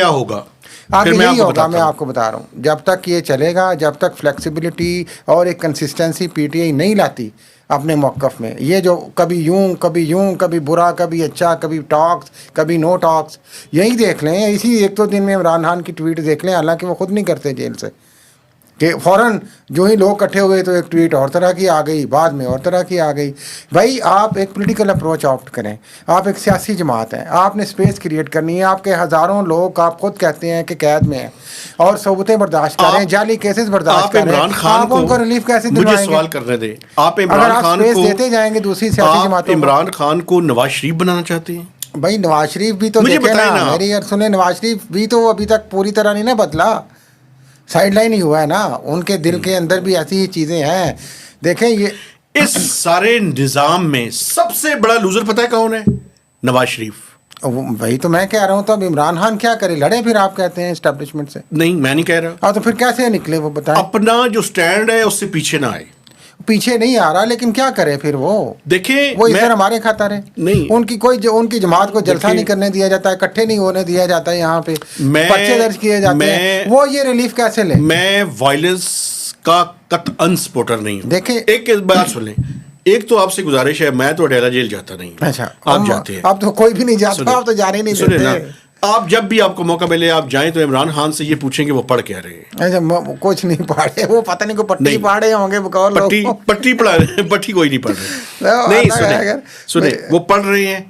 کیا ہوگا آگے یہی ہوگا. میں آپ کو بتا رہا ہوں, جب تک یہ چلے گا, جب تک فلیکسیبلٹی اور ایک کنسسٹنسی پی ٹی آئی نہیں لاتی اپنے موقف میں, یہ جو کبھی یوں کبھی برا, کبھی اچھا, کبھی ٹاکس, کبھی نو ٹاکس, یہی دیکھ لیں. اسی ایک دو دن میں عمران خان کی ٹویٹ دیکھ لیں, حالانکہ وہ خود نہیں کرتے جیل سے, کہ فوراً جو ہی لوگ اکٹھے ہوئے تو ایک ٹویٹ اور طرح کی آ گئی, بعد میں اور طرح کی آ گئی. بھائی آپ ایک پولیٹیکل اپروچ آپٹ کریں, آپ ایک سیاسی جماعت ہیں, آپ نے اسپیس کریٹ کرنی ہے. آپ کے ہزاروں لوگ آپ خود کہتے ہیں کہ قید میں ہیں اور صعوبتیں برداشت کر رہے ہیں, جعلی کیسز برداشت کر رہے ہیں, آپ ان کو ریلیف کیسے دلوائیں گے؟ مجھے سوال کرنے دیں, آپ اگر عمران آپ خان اسپیس کو دیتے جائیں گے دوسری سیاسی جماعتوں کو. عمران خان کو نواز شریف بنانا چاہتے ہیں؟ بھائی نواز شریف بھی تو دیکھیں نا, میری یار سنیں, نواز شریف بھی تو ابھی تک پوری طرح نہیں نا بدلا, سائڈ لائن ہی ہوا ہے نا. ان کے دل کے اندر بھی ایسی ہی چیزیں ہیں. دیکھیں یہ اس سارے نظام میں سب سے بڑا لوزر پتہ ہے کون ہے؟ نواز شریف. وہی تو میں کہہ رہا ہوں. تو اب عمران خان کیا کرے, لڑے پھر آپ کہتے ہیں اسٹیبلشمنٹ سے؟ نہیں, میں نہیں کہہ رہا. ہاں تو پھر کیسے نکلے وہ بتائیں؟ اپنا جو سٹینڈ ہے اس سے پیچھے نہ آئے. پیچھے نہیں آ رہا, لیکن کیا کرے پھر وہ دیکھیں, وہ ادھر ہمارے کھاتا رہے. نہیں, ان کی ان کی جماعت کو جلسہ نہیں کرنے دیا جاتا ہے, اکٹھے نہیں ہونے دیا جاتا ہے, یہاں پہ پرچے درج کیے جاتے ہیں, وہ یہ ریلیف کیسے لیں؟ میں وائلنس کا قطعاً سپورٹر نہیں ہوں. دیکھیں ایک بات سن لیں, ایک تو آپ سے گزارش ہے, میں تو اڈیالہ جیل جاتا نہیں. اچھا, آپ جاتے ہیں. اب تو کوئی بھی نہیں جاتا, آپ تو جانے نہیں دیتے. آپ جب بھی آپ کو موقع ملے آپ جائیں تو عمران خان سے یہ پوچھیں کہ وہ پڑھ کیا رہے ہیں. اچھا, کچھ نہیں پڑھے وہ, پتہ نہیں کو پٹی پاڑے ہوں گے, پٹی پڑھا رہے, پٹی کوئی نہیں پڑھ رہے. نہیں, سنیں, وہ پڑھ رہے ہیں,